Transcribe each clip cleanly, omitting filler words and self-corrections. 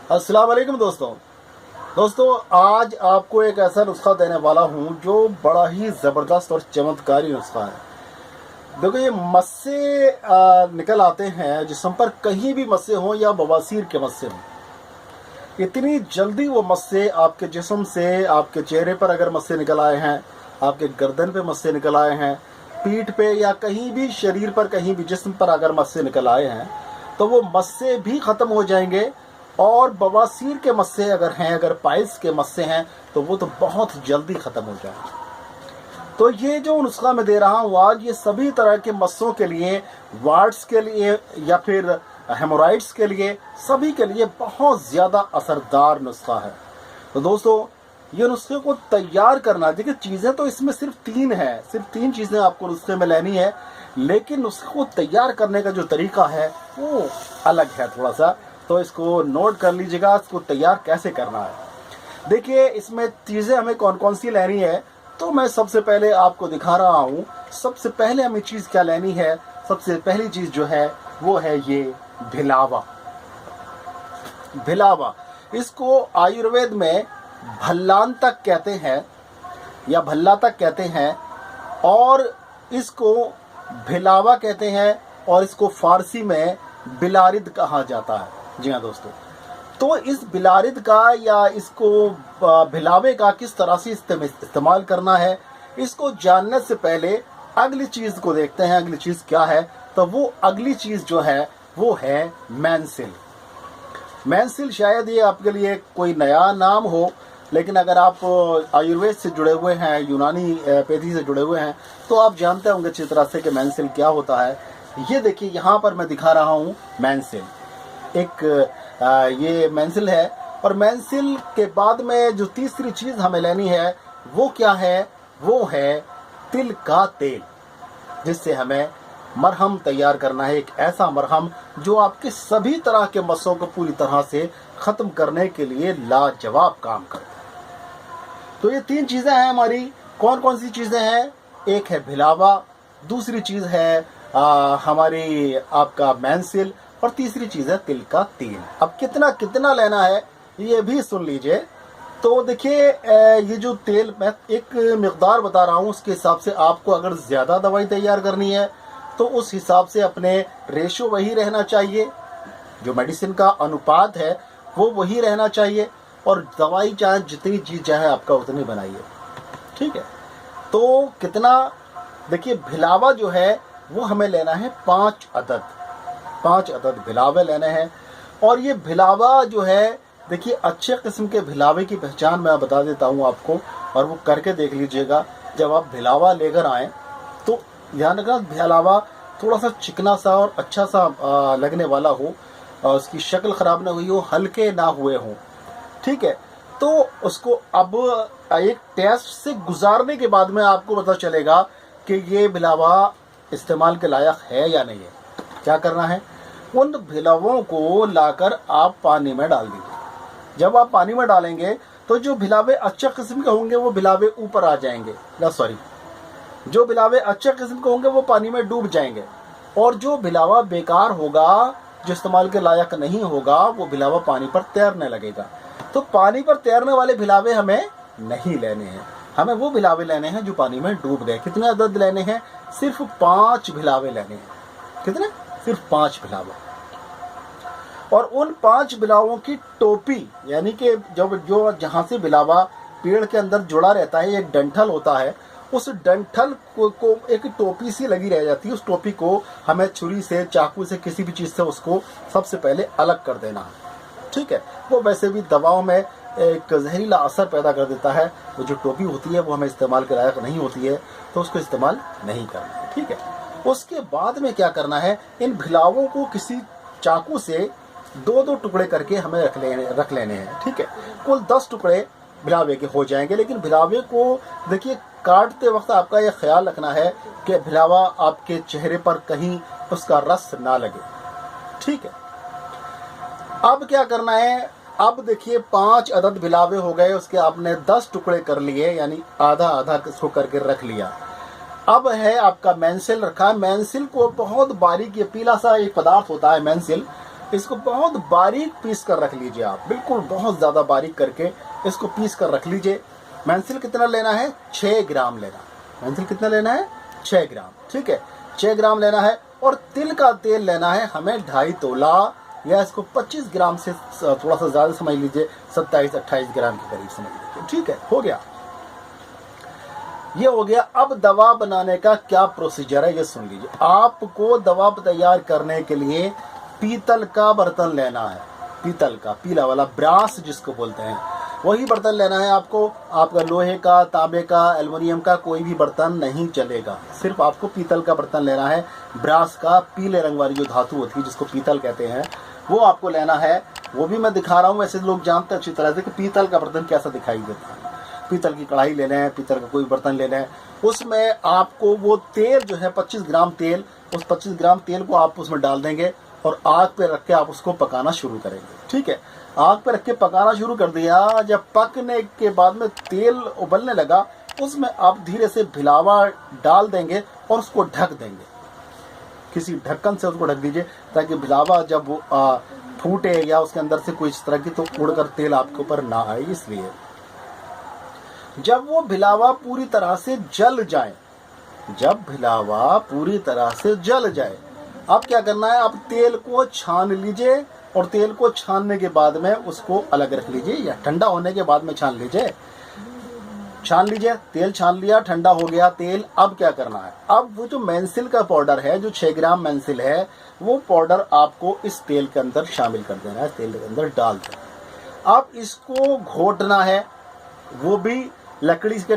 अस्सलाम वालेकुम दोस्तों आज आपको एक ऐसा नुस्खा देने वाला हूँ जो बड़ा ही ज़बरदस्त और चमत्कारी नुस्खा है। देखो ये मस्से निकल आते हैं जिस्म पर, कहीं भी मस्से हों या बवासीर के मस्से हों, इतनी जल्दी वो मस्से आपके जिस्म से, आपके चेहरे पर अगर मस्से निकल आए हैं, आपके गर्दन पे मस्से निकल आए हैं, पीठ पे या कहीं भी शरीर पर, कहीं भी जिस्म पर अगर मस्से निकल आए हैं तो वो मस्से भी ख़त्म हो जाएंगे। और बवासीर के मस्से अगर हैं, अगर पाइल्स के मस्से हैं तो वो तो बहुत जल्दी ख़त्म हो जाएंगे। तो ये जो नुस्खा मैं दे रहा हूँ आज, ये सभी तरह के मस्सों के लिए, वार्ड्स के लिए या फिर हेमोराइड्स के लिए, सभी के लिए बहुत ज़्यादा असरदार नुस्खा है। तो दोस्तों ये नुस्खे को तैयार करना, देखिए चीज़ें तो इसमें सिर्फ 3 हैं, सिर्फ 3 चीज़ें आपको नुस्खे में लेनी है, लेकिन नुस्खे को तैयार करने का जो तरीका है वो अलग है थोड़ा सा। तो इसको नोट कर लीजिएगा, इसको तैयार कैसे करना है। देखिए इसमें चीज़ें हमें कौन कौन सी लेनी है, तो मैं सबसे पहले आपको दिखा रहा हूँ। सबसे पहले हमें चीज़ क्या लेनी है, सबसे पहली चीज़ जो है वो है ये भिलावा। भिलावा, इसको आयुर्वेद में भल्लान तक कहते हैं या भल्ला तक कहते हैं, और इसको भिलावा कहते हैं, और इसको फारसी में बिलारिद कहा जाता है। जी हाँ दोस्तों, तो इस बिलारिद का या इसको भिलावे का किस तरह से इस्तेमाल करना है, इसको जानने से पहले अगली चीज़ को देखते हैं। अगली चीज़ क्या है, तो वो अगली चीज़ जो है वो है मैंसिल। मैंसिल शायद ये आपके लिए कोई नया नाम हो, लेकिन अगर आप आयुर्वेद से जुड़े हुए हैं, यूनानी पैथी से जुड़े हुए हैं, तो आप जानते होंगे अच्छी तरह से कि मैंसिल क्या होता है। ये देखिए यहाँ पर मैं दिखा रहा हूँ मैंसिल, एक ये मैंसिल है। और मैंसिल के बाद में जो तीसरी चीज़ हमें लेनी है वो क्या है, वो है तिल का तेल, जिससे हमें मरहम तैयार करना है। एक ऐसा मरहम जो आपके सभी तरह के मस्सों को पूरी तरह से ख़त्म करने के लिए लाजवाब काम करता है। तो ये 3 चीज़ें हैं हमारी। कौन कौन सी चीज़ें हैं, एक है भिलावा, दूसरी चीज़ है हमारी आपका मैंसिल, और तीसरी चीज़ है तिल का तेल। अब कितना कितना लेना है ये भी सुन लीजिए। तो देखिए ये जो तेल मैं एक मिक़दार बता रहा हूँ, उसके हिसाब से आपको अगर ज़्यादा दवाई तैयार करनी है तो उस हिसाब से अपने रेशो वही रहना चाहिए, जो मेडिसिन का अनुपात है वो वही रहना चाहिए, और दवाई चाहे जितनी चीज़ चाहे आपका उतनी बनाइए, ठीक है। तो कितना, देखिए भिलावा जो है वो हमें लेना है 5 अदद भिलावे लेने हैं। और ये भिलावा जो है, देखिए अच्छे किस्म के भिलावे की पहचान मैं बता देता हूँ आपको, और वो करके देख लीजिएगा। जब आप भिलावा लेकर आएँ तो ध्यान रखना भिलावा थोड़ा सा चिकना सा और अच्छा सा लगने वाला हो, उसकी शक्ल ख़राब ना हुई हो, हल्के ना हुए हों, ठीक है। तो उसको अब एक टेस्ट से गुजारने के बाद में आपको पता चलेगा कि ये भिलावा इस्तेमाल के लायक है या नहीं है। क्या करना है, उन भिलावों को लाकर आप पानी में डाल दीजिए। जब आप पानी में डालेंगे तो जो भिलावे अच्छे किस्म के होंगे वो भिलावे ऊपर आ जाएंगे, जो भिलावे अच्छे किस्म के होंगे वो पानी में डूब जाएंगे, और जो भिलावा बेकार होगा, जो इस्तेमाल के लायक नहीं होगा, वो भिलावा पानी पर तैरने लगेगा। तो पानी पर तैरने वाले भिलावे हमें नहीं लेने हैं, हमें वो भिलावे लेने हैं जो पानी में डूब गए। कितने अदद लेने हैं, सिर्फ 5 भिलावे लेने हैं। कितने, सिर्फ 5 भिलावा। और उन 5 भिलावों की टोपी, यानी कि जो जहाँ से भिलावा पेड़ के अंदर जुड़ा रहता है, एक डंठल होता है, उस डंठल को एक टोपी सी लगी रह जाती है। उस टोपी को हमें छुरी से, चाकू से, किसी भी चीज़ से उसको सबसे पहले अलग कर देना है, ठीक है। वो वैसे भी दवाओं में एक जहरीला असर पैदा कर देता है। वो जो टोपी होती है वो हमें इस्तेमाल के लायक नहीं होती है, तो उसको इस्तेमाल नहीं करना है, ठीक है। उसके बाद में क्या करना है, इन भिलावों को किसी चाकू से 2-2 टुकड़े करके हमें रख लेने हैं, ठीक है। कुल 10 टुकड़े भिलावे के हो जाएंगे। लेकिन भिलावे को देखिए काटते वक्त आपका ये ख्याल रखना है कि भिलावा आपके चेहरे पर कहीं उसका रस ना लगे, ठीक है। अब क्या करना है, अब देखिए 5 अदद भिलावे हो गए, उसके आपने 10 टुकड़े कर लिए, यानी आधा आधा इसको करके रख लिया। अब है आपका मैंसिल रखा है। मैंसिल को बहुत बारीक, ये पीला सा एक पदार्थ होता है मैंसिल, इसको बहुत बारीक पीस कर रख लीजिए आप, बिल्कुल बहुत ज़्यादा बारीक करके इसको पीस कर रख लीजिए। मेंसिल कितना लेना है? 6 ग्राम लेना। मेंसिल कितना लेना है? 6 ग्राम, ठीक है, 6 ग्राम लेना है। और तिल का तेल लेना है हमें 2.5 तोला, या इसको 25 ग्राम से थोड़ा सा ज़्यादा समझ लीजिए, 27-28 ग्राम के करीब समझ लीजिए, ठीक है, हो गया, ये हो गया। अब दवा बनाने का क्या प्रोसीजर है ये सुन लीजिए। आपको दवा तैयार करने के लिए पीतल का बर्तन लेना है, पीतल का, पीला वाला, ब्रास जिसको बोलते हैं, वही बर्तन लेना है आपको। आपका लोहे का, तांबे का, एल्युमिनियम का कोई भी बर्तन नहीं चलेगा, सिर्फ आपको पीतल का बर्तन लेना है। ब्रास का, पीले रंग वाली जो धातु होती है जिसको पीतल कहते हैं, वो आपको लेना है। वो भी मैं दिखा रहा हूँ, ऐसे लोग जानते हैं अच्छी तरह से कि पीतल का बर्तन कैसा दिखाई देता है। पीतल की कढ़ाई लेना है, पीतल का कोई बर्तन लेना है, उसमें आपको वो तेल जो है 25 ग्राम तेल, उस 25 ग्राम तेल को आप उसमें डाल देंगे और आग पे रख के आप उसको पकाना शुरू करेंगे, ठीक है। आग पे रख के पकाना शुरू कर दिया, जब पकने के बाद में तेल उबलने लगा, उसमें आप धीरे से भिलावा डाल देंगे और उसको ढक देंगे, किसी ढक्कन से उसको ढक दीजिए, ताकि भिलावा जब वो फूटे या उसके अंदर से कोई इस तरह की तो उड़कर तेल आपके ऊपर ना आए। इसलिए जब वो भिलावा पूरी तरह से जल जाए, जब भिलावा पूरी तरह से जल जाए, अब क्या करना है, आप तेल को छान लीजिए और तेल को छानने के बाद में उसको अलग रख लीजिए, या ठंडा होने के बाद में छान लीजिए। छान लीजिए, तेल छान लिया, ठंडा हो गया तेल। अब क्या करना है, अब वो जो मेंसिल का पाउडर है, जो 6 ग्राम मेंसिल है, वो पाउडर आपको इस तेल के अंदर शामिल कर देना है, तेल के अंदर डाल देना। अब इसको घोटना है, वो भी लकड़ी के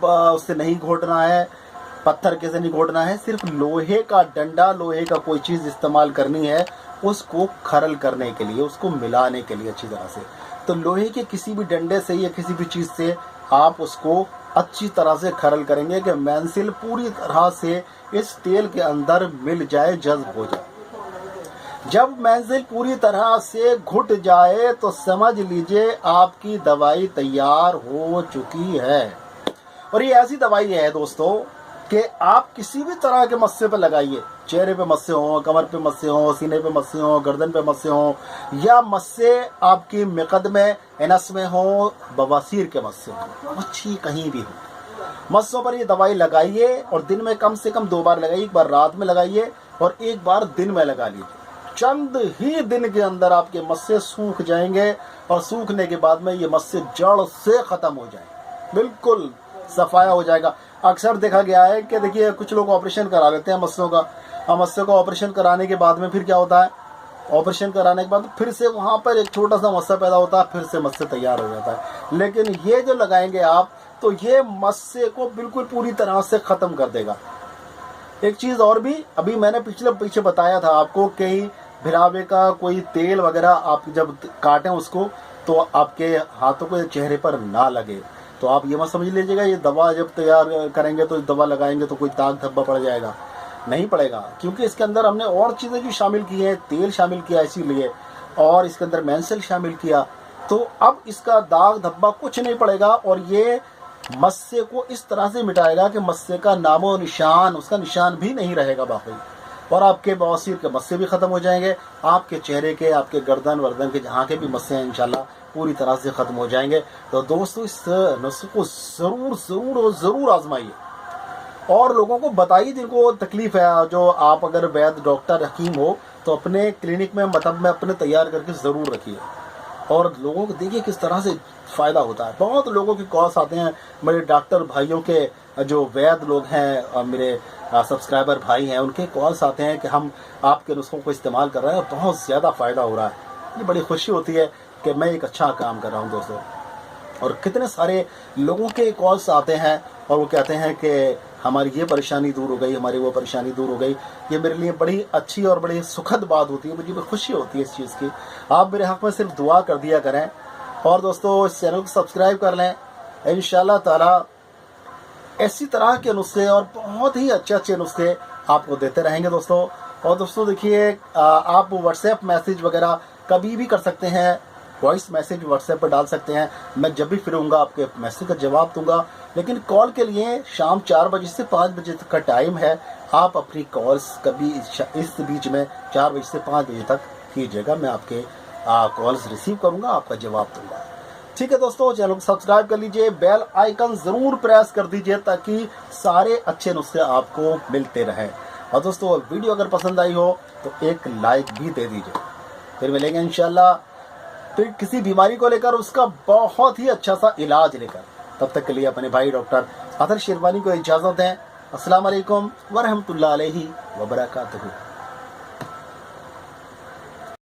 उससे नहीं घोटना है, पत्थर के से नहीं घोटना है, सिर्फ लोहे का डंडा, लोहे का कोई चीज़ इस्तेमाल करनी है उसको खरल करने के लिए, उसको मिलाने के लिए अच्छी तरह से। तो लोहे के किसी भी डंडे से या किसी भी चीज़ से आप उसको अच्छी तरह से खरल करेंगे कि मेंसिल पूरी तरह से इस तेल के अंदर मिल जाए, जज्ब हो जाए। जब मेंसिल पूरी तरह से घुट जाए तो समझ लीजिए आपकी दवाई तैयार हो चुकी है। और ये ऐसी दवाई है दोस्तों कि आप किसी भी तरह के मस्से पे लगाइए, चेहरे पे मस्से हो, कमर पे मस्से हो, सीने पे मस्से हो, गर्दन पे मस्से हो, या मस्से आपकी मुकदमे एनस में हो, बवासीर के मस्से हो, मच्छी कहीं भी हो, मस्सों पर ये दवाई लगाइए। और दिन में कम से कम 2 बार लगाइए, एक बार रात में लगाइए और एक बार दिन में लगा लीजिए। चंद ही दिन के अंदर आपके मस्से सूख जाएंगे और सूखने के बाद में ये मस्से जड़ से खत्म हो जाएंगे, बिल्कुल सफाया हो जाएगा। अक्सर देखा गया है कि देखिए कुछ लोग ऑपरेशन करा लेते हैं मस्सों का, और मस्से को ऑपरेशन कराने के बाद में फिर क्या होता है, ऑपरेशन कराने के बाद फिर से वहाँ पर एक छोटा सा मस्सा पैदा होता है, फिर से मस्से तैयार हो जाता है। लेकिन ये जो लगाएंगे आप, तो ये मस्से को बिल्कुल पूरी तरह से ख़त्म कर देगा। एक चीज़ और भी, अभी मैंने पीछे बताया था आपको कि भिलावे का कोई तेल वगैरह आप जब काटें उसको, तो आपके हाथों को चेहरे पर ना लगे। तो आप ये मत समझ लीजिएगा ये दवा जब तैयार करेंगे तो दवा लगाएंगे तो कोई दाग धब्बा पड़ जाएगा, नहीं पड़ेगा, क्योंकि इसके अंदर हमने और चीज़ें जो शामिल की हैं, तेल शामिल किया इसीलिए, और इसके अंदर मेंसिल शामिल किया, तो अब इसका दाग धब्बा कुछ नहीं पड़ेगा। और ये मस्से को इस तरह से मिटाएगा कि मस्से का नामो निशान, उसका निशान भी नहीं रहेगा बाकी, और आपके बवासीर के मस्से भी ख़त्म हो जाएंगे, आपके चेहरे के, आपके गर्दन वर्दन के जहाँ के भी मस्से हैं इंशाल्लाह पूरी तरह से ख़त्म हो जाएंगे। तो दोस्तों इस नुस्खे को ज़रूर आजमाइए और लोगों को बताइए जिनको तकलीफ़ है। जो आप अगर वैद्य डॉक्टर हकीम हो तो अपने क्लिनिक में मतलब में अपने तैयार करके ज़रूर रखिए और लोगों को देखिए किस तरह से फ़ायदा होता है। बहुत लोगों के कॉल्स आते हैं, मेरे डॉक्टर भाइयों के जो वैद्य लोग हैं और मेरे सब्सक्राइबर भाई हैं, उनके कॉल्स आते हैं कि हम आपके नुस्खों को इस्तेमाल कर रहे हैं, बहुत ज़्यादा फ़ायदा हो रहा है। ये बड़ी खुशी होती है कि मैं एक अच्छा काम कर रहा हूँ दोस्तों। और कितने सारे लोगों के कॉल्स आते हैं और वो कहते हैं कि हमारी ये परेशानी दूर हो गई, हमारी वो परेशानी दूर हो गई। ये मेरे लिए बड़ी अच्छी और बड़ी सुखद बात होती है, मुझे बड़ी खुशी होती है इस चीज़ की। आप मेरे हक़ में सिर्फ दुआ कर दिया करें और दोस्तों इस चैनल को सब्सक्राइब कर लें। इंशाल्लाह ताला ऐसी तरह के नुस्खे और बहुत ही अच्छे नुस्खे आपको देते रहेंगे दोस्तों। और दोस्तों देखिए आप व्हाट्सएप मैसेज वगैरह कभी भी कर सकते हैं, वॉइस मैसेज व्हाट्सएप पर डाल सकते हैं। मैं जब भी फ्री होऊंगा आपके मैसेज का जवाब दूंगा। लेकिन कॉल के लिए शाम 4 बजे से 5 बजे तक का टाइम है। आप अपनी कॉल्स कभी इस बीच में 4 बजे से 5 बजे तक कीजिएगा, मैं आपके कॉल्स रिसीव करूंगा, आपका जवाब दूंगा। ठीक है दोस्तों, चैनल को सब्सक्राइब कर लीजिए, बेल आइकन ज़रूर प्रेस कर दीजिए ताकि सारे अच्छे नुस्खे आपको मिलते रहें। और दोस्तों वीडियो अगर पसंद आई हो तो एक लाइक भी दे दीजिए। फिर मिलेंगे इंशाल्लाह फिर किसी बीमारी को लेकर, उसका बहुत ही अच्छा सा इलाज लेकर। तब तक के लिए अपने भाई डॉक्टर अतर शेरवानी को इजाज़त दें। अस्सलाम वालेकुम वरहमतुल्लाहि वबरकातुहू।